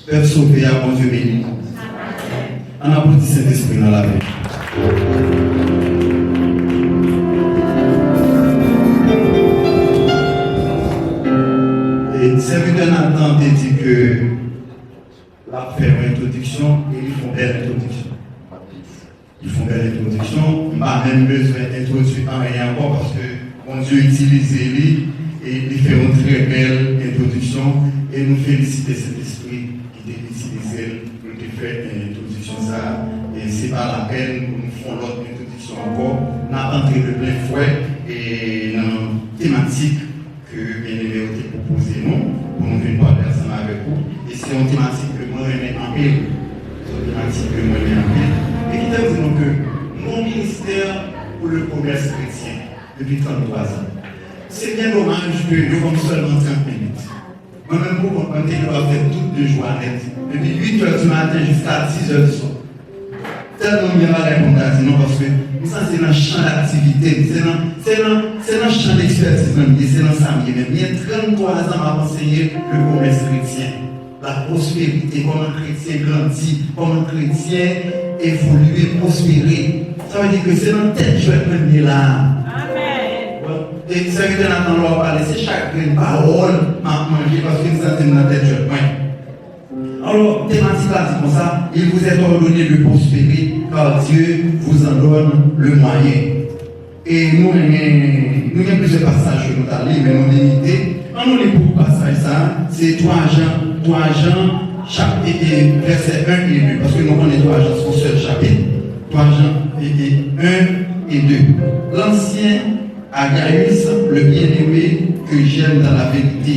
peuvent sauver à bon Dieu béni. On applaudit Saint-Esprit dans la vie. Et serviteur Nathan te dit que la faire une introduction et ils font belle introduction. Ils font belle introduction. Je n'ai pas même besoin d'introduire en rien encore parce que mon Dieu utilise lui et il fait une très belle introduction et nous féliciter cet esprit qui t'a utilisé pour te faire une introduction ça. Et ce n'est pas la peine pour nous faire l'autre introduction encore. On a entré de plein fouet et dans la thématique que bien-aimé a proposé nous pour nous venir parler ensemble avec vous. Et c'est une thématique que moi j'aime en pile. C'est une thématique que moi j'aime en pile. Et qui dit que mon ministère pour le commerce chrétien depuis 33 ans. C'est bien dommage que nous avons seulement 30 minutes. Moi-même, pour comprendre que je dois faire toutes les jours net. Depuis 8 h du matin jusqu'à 6 h du soir. Tellement bien à répondre à non parce que ça c'est dans le champ d'activité, c'est dans le champ d'expertise, c'est dans ça. Il y a 33 ans à enseigner le commerce chrétien, la prospérité, comment un chrétien grandit, comment un chrétien évolue, prospérer. Ça veut dire que c'est dans telle chose que je là. Et ça veut dire que dans leur parler, c'est chaque parole à manger parce que ça c'est dans telle chose. Alors, thématique là, c'est comme ça, il vous est ordonné de prospérer car Dieu vous en donne le moyen. Et nous avons plusieurs passages que nous avons lus, mais nous avons limité. On nous lit pour passage ça, c'est 3 Jean, chapitre, verset 1 et 2, parce que nous connaissons 3 Jean, son seul chapitre, 3 Jean 1 et 2. L'ancien Agaius, le bien-aimé que j'aime dans la vérité.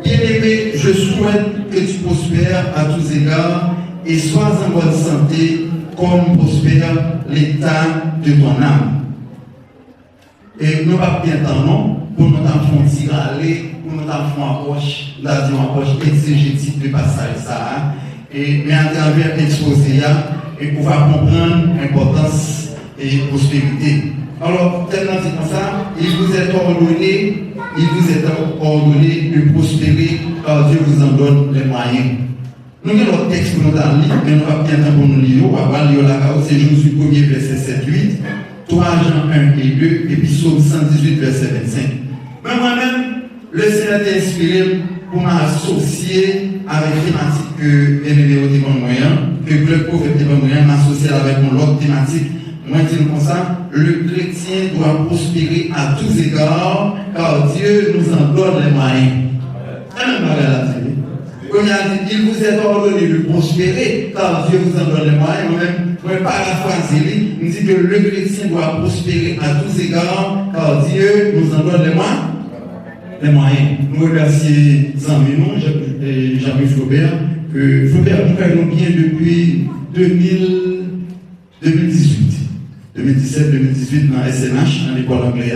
Bien-aimé, je souhaite que tu prospères à tous égards et sois en bonne santé comme prospère l'état de ton âme. Et nous pas bien temps non, pour nous enfants tirer, pour nous enfants approche, la vie approche exégétique de passage ça. Mais à travers l'exposé, et pouvoir comprendre l'importance et prospérité. Alors, tellement dit comme ça, il vous est ordonné de prospérer car Dieu vous en donne les moyens. Nous avons notre texte pour nous lire, mais nous avons bien temps pour nous lire. On va lire la cause, c'est Josué 1er, verset 7-8, 3 Jean 1 et 2, et puis Psaume 118, verset 25. Mais moi-même, le Seigneur t'a inspiré pour m'associer avec la thématique que bien-aimé au débat moyen, que le club pauvre débat moyen m'associer avec mon autre thématique. Moi, je dis comme ça, le chrétien doit prospérer à tous égards, car Dieu nous en donne les moyens. Comme il a dit, il vous est ordonné de prospérer, car Dieu vous en donne les moyens. Moi-même, je paraphrase, il dit que le chrétien doit prospérer à tous égards, car Dieu nous en donne les moyens. Nous remercions Zaminon, Jean-Louis Flaubert, que Flaubert nous bien depuis 2018. 2017-2018 dans SNH, dans l'école anglaise.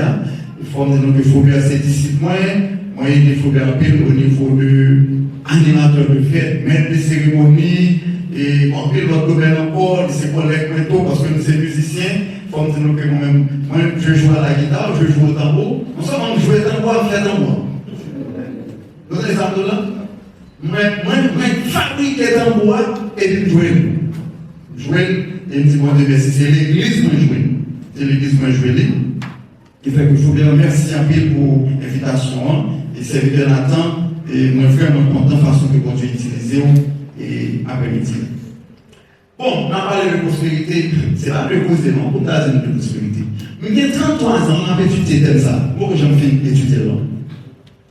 Il faut que Flaubert c'est disciple moi il faut Flaubert au niveau de animateur de fête, maître de cérémonie, et en pile l'autre domaine encore, c'est collègues plutôt parce que nous sommes musiciens. Il faut dire que moi-même, je joue à la guitare, je joue au tambour. Nous sommes en jouer tambour, on fait tambour. Vous avez ça là? Moi, fabriquer tambour et puis jouer. Et il me dit, moi, c'est l'église que je joue. C'est l'église que je joue. Qui fait que je vous remercie un peu pour l'invitation. Et serviteur Nathan, et moi, vraiment content de la façon que vous avez utilisé et après-midi. Bon, on a parlé de prospérité. C'est pas le cause des noms, pour ta zone de prospérité. Mais il y a 33 ans, on a étudié comme ça. Pourquoi j'en fais étudier là?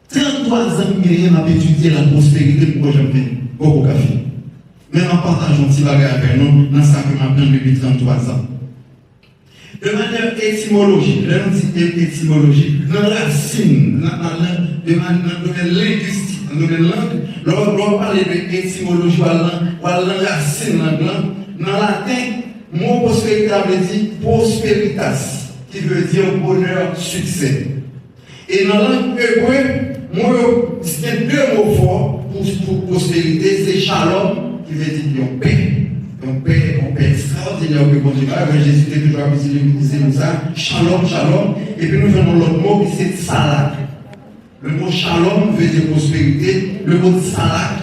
33 ans, on a étudié la prospérité. Pourquoi j'en fais beaucoup de café? Mais en partageant un petit bagage avec nous, dans ce que m'apprend depuis 33 ans. De manière étymologique, là on dit étymologique, dans la racine, de manière linguistique, dans le langue, lorsqu'on parle d'étymologie, ou la racine dans la latin, mot prospérité veut dire prosperitas, qui veut dire bonheur, succès. Et dans la langue hébreu, il y a 2 mots forts pour prospérité, c'est shalom, qui veut dire paix. Un paix extraordinaire que bon Dieu a. Jésus était toujours utilisé comme ça. Shalom. Et puis nous avons l'autre mot qui c'est salak. Le mot shalom veut dire prospérité. Le mot salak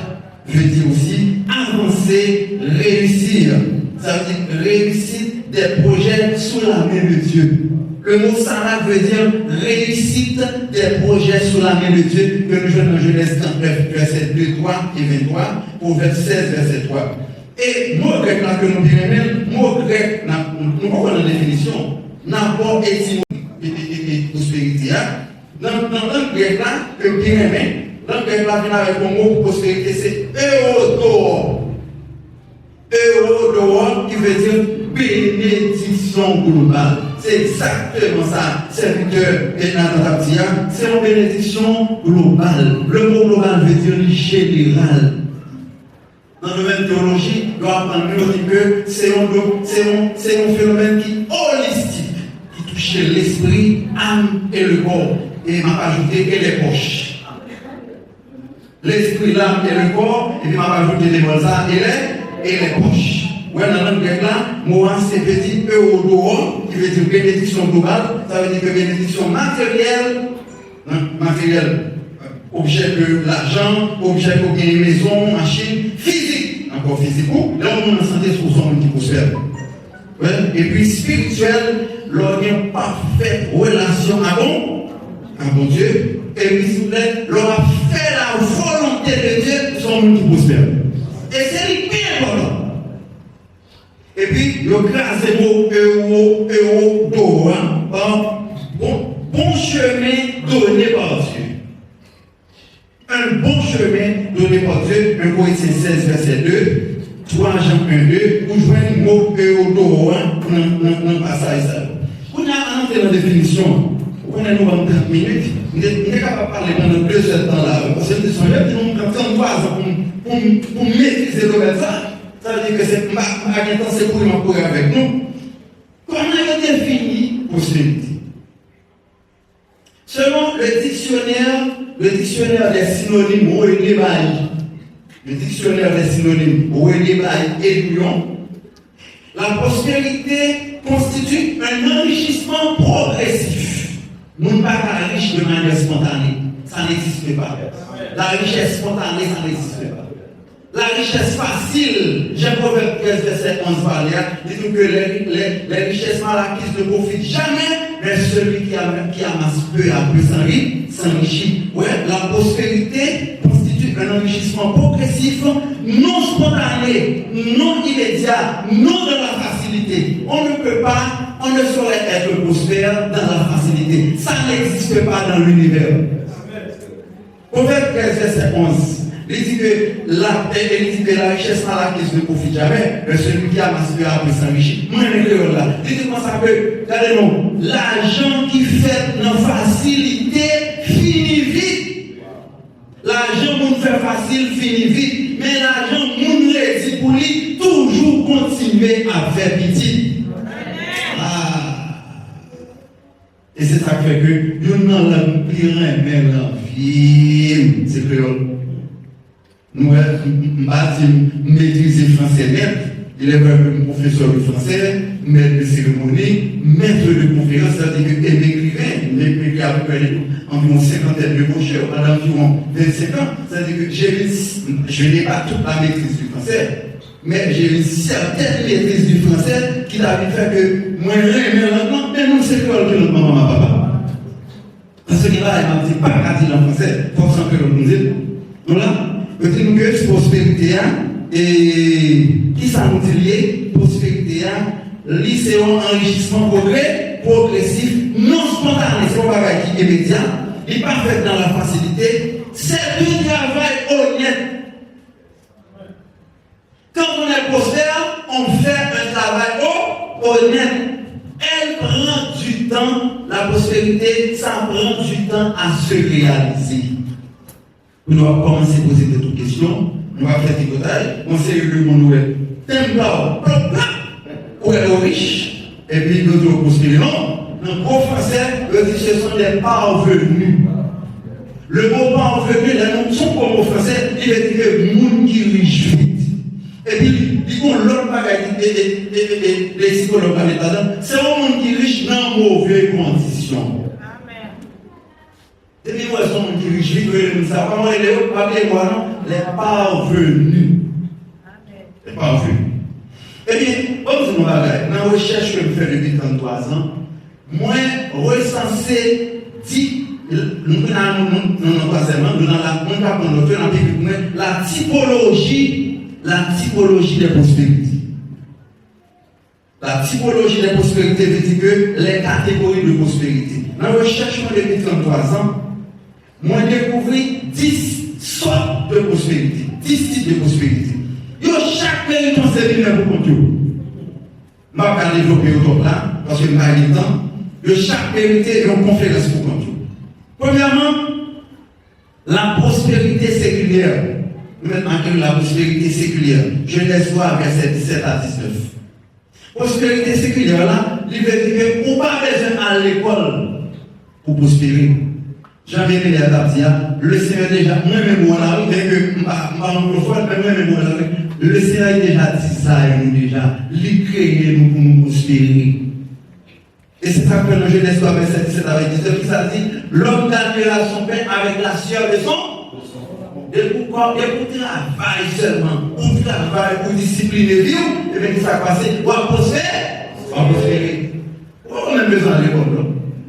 veut dire aussi avancer, réussir. Ça veut dire réussite des projets sous la main de Dieu. Le mot Sarah veut dire réussite des projets sous la main de Dieu, que nous jouons dans Genèse 39, verset 2, 3 et 23, au verset 16, verset 3. Et mot grec là que nous disons, mot grec, nous avons la définition, n'abord et prospérité. Dans le grec là, que nous disons, dans le grec là, vient avec le mot prospérité, c'est Eudor. Eudor qui veut dire bénédiction globale. C'est exactement ça, serviteur et Nanatabtia. C'est une bénédiction globale. Le mot global veut dire général. Dans le domaine de théologie, on va apprendre que c'est un phénomène qui est holistique, qui touche l'esprit, l'âme et le corps. Et il m'a ajouté et les poches. L'esprit, l'âme et le corps, et puis il m'a ajouté les bolsas et les poches. Ouais, dans la langue grecque là, moi c'est petit Eudor, qui veut dire bénédiction globale, ça veut dire que bénédiction matérielle, objet de l'argent, objet pour gagner maison, machine, physique, encore physique, là on est en santé sur son qui prospère. Ouais, et puis spirituel, l'on a une parfaite relation à bon Dieu, et puis s'il vous plaît, l'on a fait la volonté de Dieu sur son qui prospère. Et c'est bien important. Et puis, le crase mot Eudor, bon chemin donné par Dieu. Un bon chemin donné par Dieu, 1 Corinthiens 16, verset 2, 3 Jean 1, 2, où je vois le mot Eudor dans le passage. On a entré dans la définition, on a nous en 30 minutes, on est capable de parler pendant 2 heures de temps là, parce que nous avons 33 ans pour maîtriser le ça. Ça veut dire que c'est temps c'est pour courir avec nous. Comment est défini prospérité? Selon le dictionnaire des synonymes le dictionnaire des synonymes et Lyon, la prospérité constitue un enrichissement progressif. Nous ne sommes pas riches de manière spontanée. Ça n'existe pas. La richesse spontanée, ça n'existe pas. La richesse facile, Jean Proverbe 13, verset 11, dit que les richesses mal acquises ne profitent jamais, mais celui qui amasse peu à peu s'enrichit. Ouais, la prospérité constitue un enrichissement progressif, non spontané, non immédiat, non de la facilité. On ne saurait être prospère dans la facilité. Ça n'existe pas dans l'univers. Proverbe 13, verset 11. Il dit que la richesse mal acquise ne profite jamais, mais celui qui amasse peu à peu s'enrichit. Moi, je vais là. Il dit comme ça que, regardez-nous, l'argent qui fait dans facilité finit vite. L'argent qu'on fait facile finit vite, mais l'argent qu'on réussit pour lui, toujours continuer à faire petit. Et c'est ça qui fait que nous n'avons pas la vie. C'est créole. Nous maîtriser le français net, il est un professeur de français, maître de cérémonie, maître de conférence, c'est-à-dire que écrivain, il a environ 50 de gauche, à environ 25 ans, c'est-à-dire que je n'ai pas toute la maîtrise du français, mais j'ai une certaine maîtrise du français qui a fait que moi, mais nous, c'est quoi le maman, ma papa? Parce que là, il m'a dit pas qu'à dire en français, forcément que nous disons. Donc là, peut-être que prospérité, et qui ça nous dit prospérité, c'est un enrichissement progressif, non spontané, c'est un travail qui est immédiat, il n'est pas fait dans la facilité, c'est du travail honnête. Quand on est prospère, on fait un travail honnête. Elle prend du temps, la prospérité, ça prend du temps à se réaliser. Nous allons commencer à poser des questions, nous allons faire des décotages, on sait que le monde est temporaire, où elle est riche, et puis nous devons prospérer. Non, en gros français, ce sont des parvenus. Le mot parvenu, les noms sont comme au français, il veut dire le monde qui riche vite. Et puis, ils ont l'autre bagaille, les psychologues, c'est un monde qui riche dans mauvaises conditions. Et puis, moi, je suis qui riche, nous savons comment il est, pas bien, moi, non. les parvenus. Les parvenus. Eh bien, comme je vous dis, dans la recherche que je fais depuis 33 ans, moi, recensé 10, nous la typologie des prospérités. La typologie des prospérités veut dire que les catégories de prospérité. Dans la recherche depuis 33 ans, moi j'ai découvert 10 sortes de prospérité, 10 types de prospérité. Chaque pays est un séminaire pour compter. Je ne vais pas développer autour là, parce que je n'ai pas le temps. Chaque pays est une conférence pour compter. Premièrement, la prospérité séculière. Maintenant que la prospérité séculière, Genèse 3, verset 17 à 19. Prospérité séculière, là, il veut dire qu'on n'a pas besoin à l'école pour prospérer. J'avais dit à Tabsia, le Seigneur déjà, moi-même, moi-même, le Seigneur a déjà designé nous déjà, il crée nous pour nous prospérer. Et c'est ça que dans Genèse 3, verset 17 avec 19, qui ça dit, l'homme gagnera son pain avec la sueur de son. Et pour travailler seulement, pour travailler, pour discipliner, vivre, et bien, ça va passer, pour prospérer. On a besoin de l'école.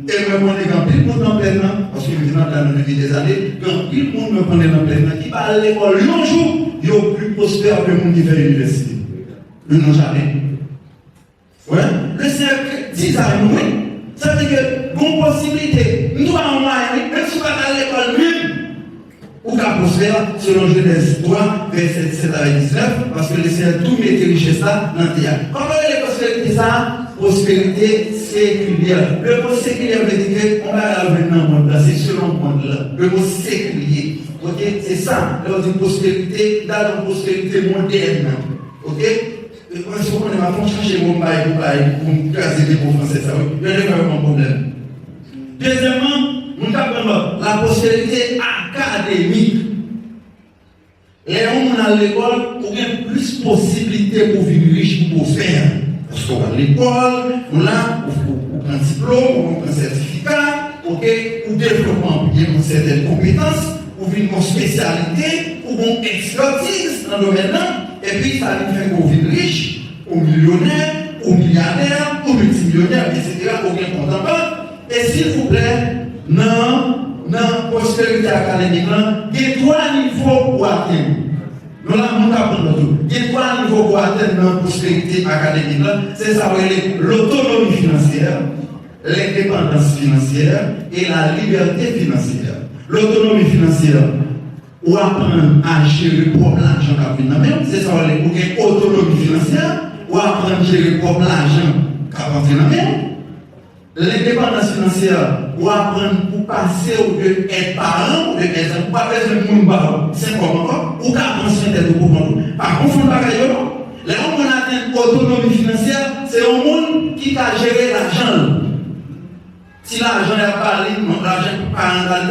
Et me prendre quand il monde en plein parce que je dans depuis des années, quand il monde me prend en plein qui va à l'école un jour, il est plus prospère que le monde qui fait l'université. Nous n'avons jamais. Ouais. Le Seigneur dit ça à nous. Ça veut dire que, bonne possibilité, nous avons moyen, même si on va à l'école même, ou qu'à prospère, selon Genèse 3, verset 17 à 19, parce que le Seigneur tout met richesse là dans le théâtre. Comment est la prospérité ça? Prospérité séculière. Le mot séculier veut dire qu'on va revenir dans le monde là, c'est selon le monde là. Le mot séculier. Ok? C'est ça. Là, on dit prospérité, dans la prospérité moderne. Ok? Si on va changer mon bail pour me casser des mots français, ça va être un problème. Deuxièmement, nous avons la prospérité académique. Les gens à l'école ont plus de possibilités pour vivre riche, pour prospérer. Parce qu'on va à l'école, on a un diplôme, un certificat, ou développement, une certaine compétence, ou une spécialité, ou une expertise dans le domaine là. Et puis, ça nous fait qu'on vit riche, ou millionnaire, ou milliardaire, ou multimillionnaire, etc., ou bien contemporain. Et s'il vous plaît, dans la prospérité académique, il y a 3 niveaux pour atteindre. Nous avons tout. Il y a 3 niveaux pour atteindre la prospérité académique. C'est ça, l'autonomie financière, l'indépendance financière et la liberté financière. L'autonomie financière, ou apprendre à gérer propre l'argent qu'a fait dans même, c'est ça, l'autonomie financière, ou apprendre à gérer propre l'argent qu'a fait dans même. L'indépendance financière, ou apprendre pour passer ou de être parent, ou de être pas besoin de monde, c'est comment encore, ou qu'à prendre soin de tout pour nous. Par contre, on ne va pas gagner. Les gens qui ont l'autonomie financière, c'est un monde qui a géré l'argent. Si l'argent n'est pas l'argent parental,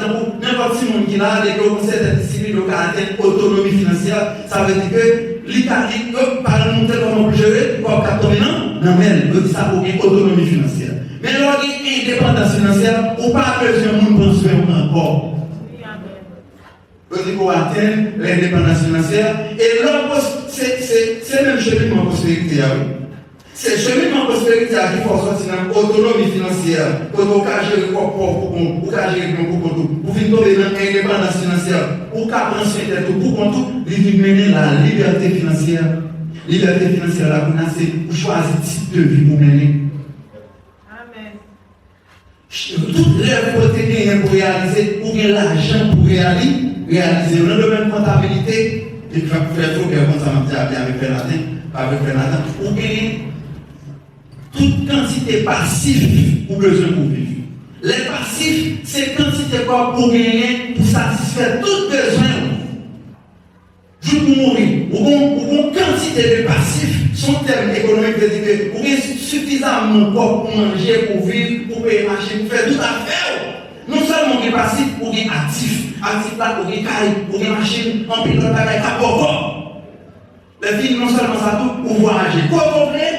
n'importe qui monde qui a développé cette discipline de caractère autonomie financière, ça veut dire que l'Italie, par exemple, comment vous gérer, pour 80 ans, non, mais elle dit ça pour une autonomie financière. Mais lorsqu'il y a une indépendance financière, on n'a pas besoin de monde transférer encore. Vous dites qu'on atteint l'indépendance financière, et là, c'est même cheminement de prospérité. C'est le cheminement de prospérité qui faut sortir dans l'autonomie financière, pour qu'on gérer le corps pour qu'on gérer le corps pour tout, pour finir tomber dans l'indépendance financière, pour qu'on prenne soin de tout, pour qu'on tout, il mener la liberté financière. Liberté financière, là, c'est pour choisir type de vie pour mener. Toutes les côtés pour réaliser, ou bien l'argent pour réaliser, dans le domaine de comptabilité, et puis faire tout comme ça m'a dit avec Fernandin, ou bien toute quantité passive pour besoin pour vivre. Les passifs, c'est quantité quoi pour gagner, pour satisfaire tout besoin. Je peux mourir. Ou quantité de passifs, son terme économique veut dire que vous avez suffisamment pour manger, pour vivre, pour payer marché, pour faire tout à faire. Non seulement des passifs, ou des actifs. Actifs là, ou des cailles, ou des machines, en pilote de bagaille, à pourquoi. Les filles, non seulement ça tout, pour voyager. Quoi vous voulez?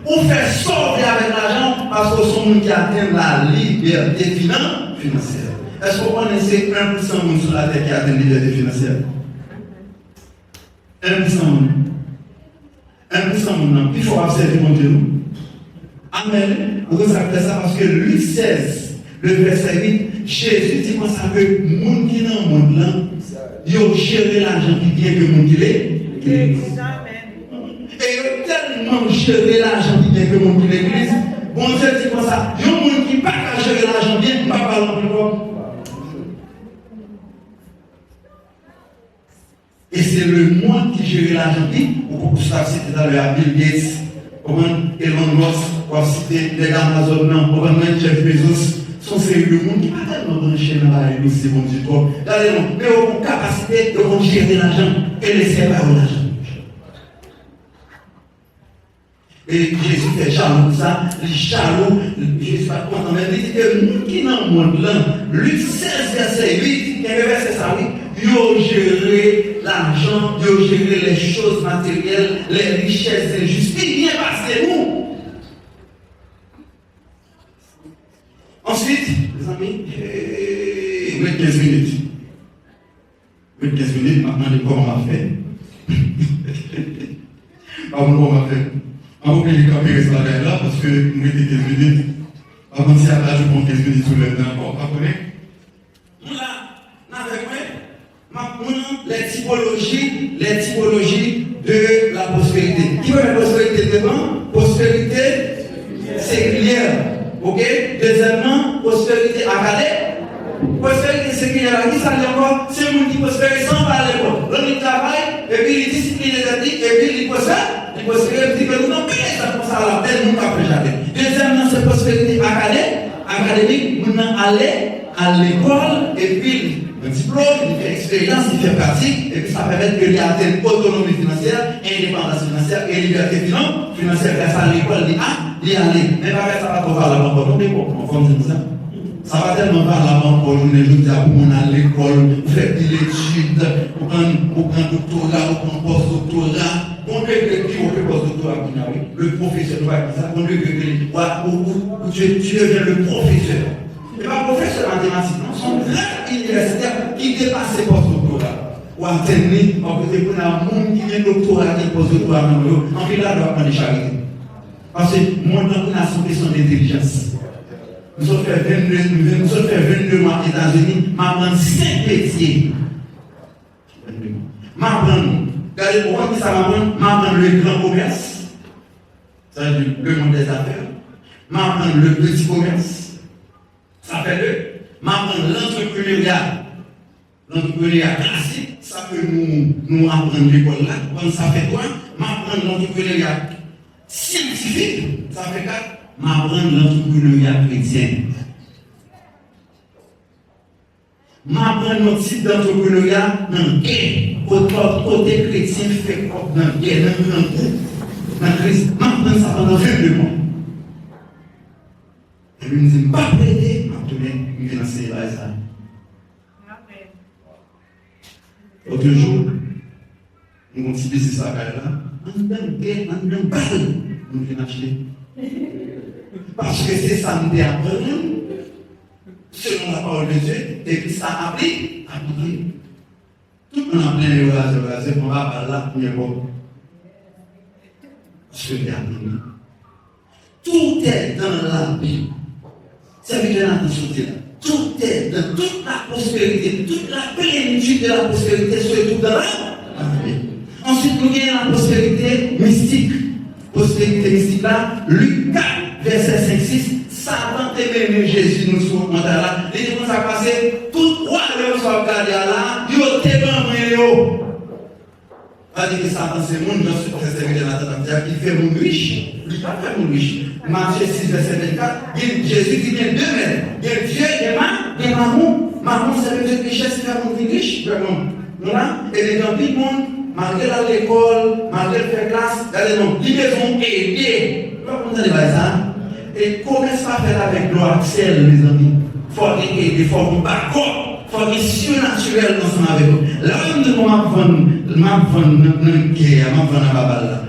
Ou faire sortir avec l'argent, parce que sont gens qui atteignent la liberté financière. Est-ce que vous connaissez 1% de sur la terre qui atteint la liberté financière? 1% monde. 1% monde, il faut observer mon Dieu. Amen. Pourquoi ça fait ça? Parce que Luc 16, le verset 8, Jésus dit comme ça que les gens qui sont dans le monde là, ils ont géré l'argent qui vient que le monde qui l'est. Et ils ont tellement géré l'argent qui vient que le monde qui l'église. Bon Dieu dit comme ça, il y a des gens qui ne peuvent pas gérer l'argent bien, ils ne peuvent pas parler plus fort. Et c'est le monde qui gère l'argent bien. Vous savez, c'était dans le Bill Gates, comment Elon Musk, pour citer les Amazon, comment Jeff Bezos. Sont sérieux le monde qui n'a pas tellement branché dans la réunion, c'est bon du tout. Mais ils ont une capacité de gérer l'argent et laisser pas l'argent. Et Jésus fait jaloux ça, il jaloux, Jésus pas content, mais il dit que nous qui dans le monde là, Luc 16, verset 8, il y a un verset ça, oui, ils ont géré l'argent, ils ont géré les choses matérielles, les richesses injustes, il vient passer nous. Ensuite, les amis, 15 minutes. 15 minutes, maintenant, comment on va faire. Comment on va faire. On va les camper sur la là parce que nous mettons 15 minutes. Avant si à la je prends 15 minutes sur le temps encore. Vous comprenez? Les typologies de la prospérité. Qui veut la prospérité devant? Prospérité séculière. Ok? Deuxièmement, prospérité académique. Prospérité séculière, qui ça dit encore? C'est le monde qui prospère sans parler. L'homme il travaille, et puis il discipline les amis, et puis il prospère. Il prospère, il dit que nous n'avons pas ça pour ça à la peine, nous n'avons pas jamais. Deuxièmement, c'est prospérité académique. Nous n'allons aller à l'école, et puis un diplôme, il fait expérience, il fait pratique, et puis ça permet que atteigne autonomie financière, indépendance financière et liberté financière grâce à l'école, il y aller. Mais pas ça va pas la banque, on comme ça. Ça va tellement pas la banque pour nous, les gens pour on à l'école, faire des études, pour prendre doctorat, pour prendre post-doctorat. On peut que post-doctorat, le professeur, on peut que tu deviens le professeur. Et pas professeur en mathématiques, non, sont grands universitaires qui dépassent les post-doctorats. Ou à terminer, on peut dire qu'on a un monde qui vient doctorat, qui post-doctorat, en fait, là, on doit prendre des charités. Parce que moi, dans une nation, question d'intelligence. Nous sommes fait 22 mois aux États-Unis, m'apprendre 5 métiers. Regardez pourquoi ça m'apprendre le grand commerce, c'est-à-dire le monde des affaires, m'apprendre le petit commerce. Ça fait deux. M'apprendre l'entrepreneuriat. L'entrepreneuriat classique, ça peut nous apprendre l'école là. Quand ça fait quoi? M'apprendre l'entrepreneuriat scientifique, ça fait quatre. M'apprendre l'entrepreneuriat chrétien. M'apprendre notre type d'entrepreneuriat dans le guerre. Côté chrétien fait quoi? Dans le guerre, dans le grand groupe. Dans le Christ. M'apprendre ça pendant 22 mois. Et lui, nous ne sommes pas prêtés. Il vient enseigner ça. L'autre jour, nous avons dit ça là. On donne balle. Nous venons acheter. Parce que c'est ça nous apprendre, selon la parole de Dieu, et puis ça applique. Tout le monde a plein de relations, on va par là, premier mot. Parce que tout est dans la Bible. Ça veut dire l'attention de là. Tout est dans toute la prospérité, toute la plénitude de la prospérité, surtout dans la Bible. Ensuite, nous avons la prospérité mystique. Prospérité mystique là, Luc 4, verset 5-6. Satan aimait Jésus nous sur le là. Il dit comment ça passe, tout roi de soit regardé là, il a tellement pas dire que Satan c'est le monde, j'en suis préservé de la tête, qui fait mon riche. Il ne pas faire mon riche. Matthieu 6, verset 24, Jésus dit bien deux mètres. Il y a Dieu et maman. Maman, c'est le Dieu de richesse qui fait mon vie riche. Voilà. Et les gens, tout le monde, malgré l'école, malgré faire classe, dans les noms, ils ont aidé. Vous allez voir ça. Et commence pas à faire avec gloire ciel, mes amis. Il faut aider, il faut qu'on back-up. Il faut être surnaturel ensemble avec vous. Là, je m'apprends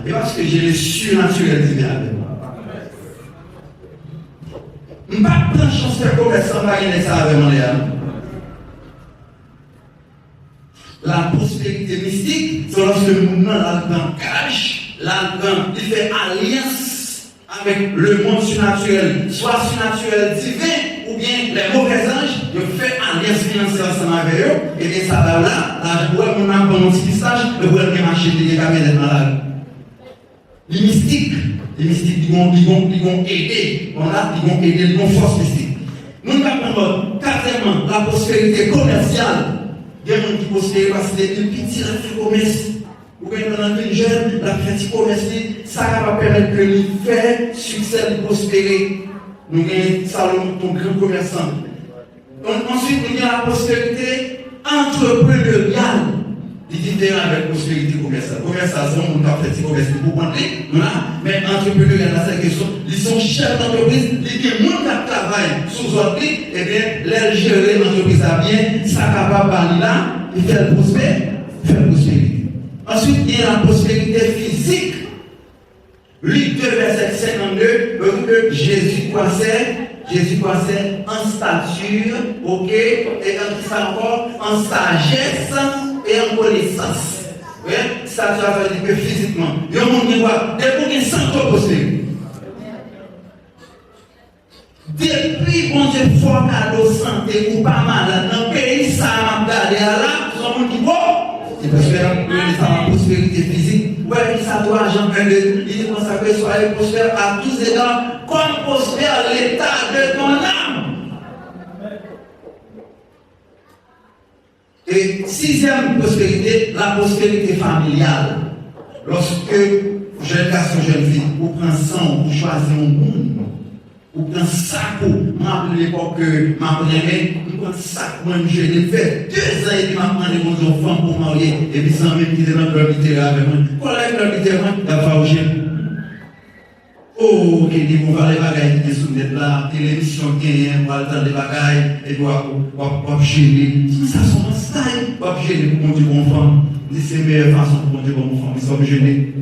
et parce que j'ai le surnaturel qui vient avec moi. Je ne vais pas prendre chance de faire commerçant, ça avec moi. La prospérité mystique, c'est lorsque le monde là-dedans cache, là-dedans, il fait alliance avec le monde surnaturel, soit surnaturel divin, ou bien les mauvais anges, ils fait alliance financière ensemble avec eux, et bien ça va là, la on a un petit pistage, le voile qui marche, il y a des dans la les mystiques, ils vont aider, ils vont aider, ils vont force mystique. Nous avons quatrièmement la prospérité commerciale. Il y a des gens qui prospèrent parce que c'est un petit commerce. Ou bien dans une jeune, la petite commerce, ça va permettre que lui fait succès de prospérer. Nous avons Salomon, ton grand commerçant. Ensuite, nous avons la prospérité entrepreneuriale. Il dit différent avec prospérité commerciale. Commerciale, c'est un monde qui fait commerce pour prendre, mais entrepreneurial, c'est la question. Ils sont chefs d'entreprise, ils ont des gens qui travaillent sous ordre, et bien, les gérer l'entreprise à bien, ça capable d'aller là, et faire prospérité. Ensuite, il y a la prospérité physique. Luc 2, verset 52, Jésus croissait en stature, ok, et en ça encore, en sagesse et en connaissance. Oui, ça veut dire que physiquement, il y a un monde qui voit, des gens qui sont prospérité. Depuis bon Dieu fort cadeau santé ou pas malade dans le pays, ça m'a gardé là, son monde qui voit. C'est parce que la prospérité physique, ouais, ça doit argent, il dit consacré, soyez prospère à tous égards, comme prospère l'état de ton âme. Et sixième prospérité, la prospérité familiale. Lorsque jeune garçon, jeune fille, vous prenez sang, vous choisissez un monde, vous prenez sac, vous m'appelez l'époque que m'a pris, vous prenez sac, moi je l'ai fait 2 ans et demi, m'a pris mon enfant pour marier, et puis sans même quitter dans le littéraire avec moi. Quand la littéraire, il va au gym. Oh, qui dit, on va les bagailles qui sont sous là, télévision qui est, on va attendre les bagailles, et on va gérer. Ça, sont en style, on va gérer pour mon Dieu bon enfant. C'est la meilleure façon pour mon Dieu bon enfant, ils sont gênés.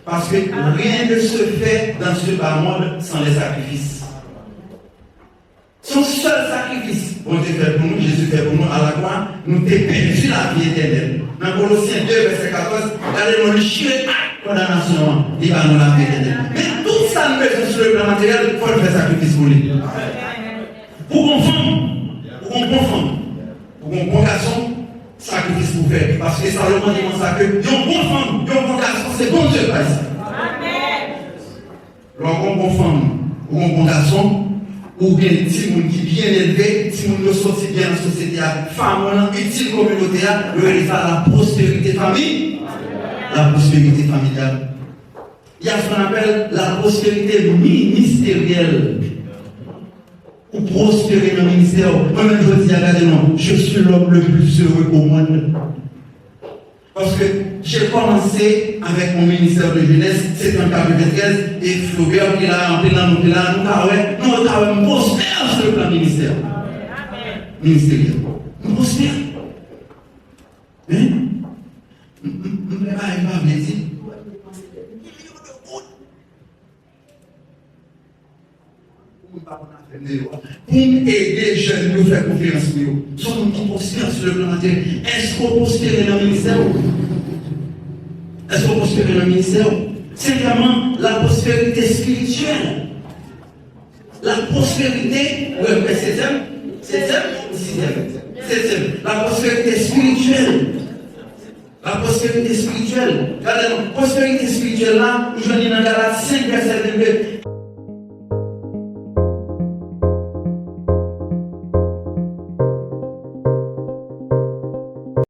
Parce que rien ne se fait dans ce bas monde sans les sacrifices. Son seul sacrifice, bon Dieu fait pour nous, Jésus fait pour nous à la croix, nous t'es perdu la vie éternelle. Dans Colossiens 2, verset 14, regardez-nous le chien à condamnation, il va nous la vie éternelle. Mais tout ça nous fait sur le plan matériel, il faut faire sacrifice pour lui. Pour qu'on femme, pour un bon garçon, sacrifice pour faire. Parce que Salomon dit ça que, un bon femme, un bon garçon, c'est bon Dieu, par exemple. Alors, un bon femme, ou un bon garçon, ou bien des gens qui sont bien élevés, des gens qui sont bien dans la société, femmes, utile communauté, le la prospérité famille, la prospérité familiale. Il y a ce qu'on appelle la prospérité ministérielle. Ou prospérer dans le ministère. Moi-même, je dis, regardez, non, je suis l'homme le plus heureux au monde. Parce que j'ai commencé avec mon ministère de jeunesse, c'est en 93, et Flaubert qui l'a rempli dans nous, nous avons prospère sur le plan ministère. Ministériel. Nous prospère. Hein? Je ne vais pas me dire. Pour aider les jeunes à faire confiance à eux. Sont qui prospèrent sur le plan matériel. Est-ce qu'on prospère dans le ministère? Est-ce qu'on prospère dans le ministère? C'est vraiment la prospérité spirituelle. La prospérité, ouais, septième, la prospérité spirituelle. La prospérité spirituelle. Regardez, la prospérité spirituelle là, je dis dans Galates 5, verset 22.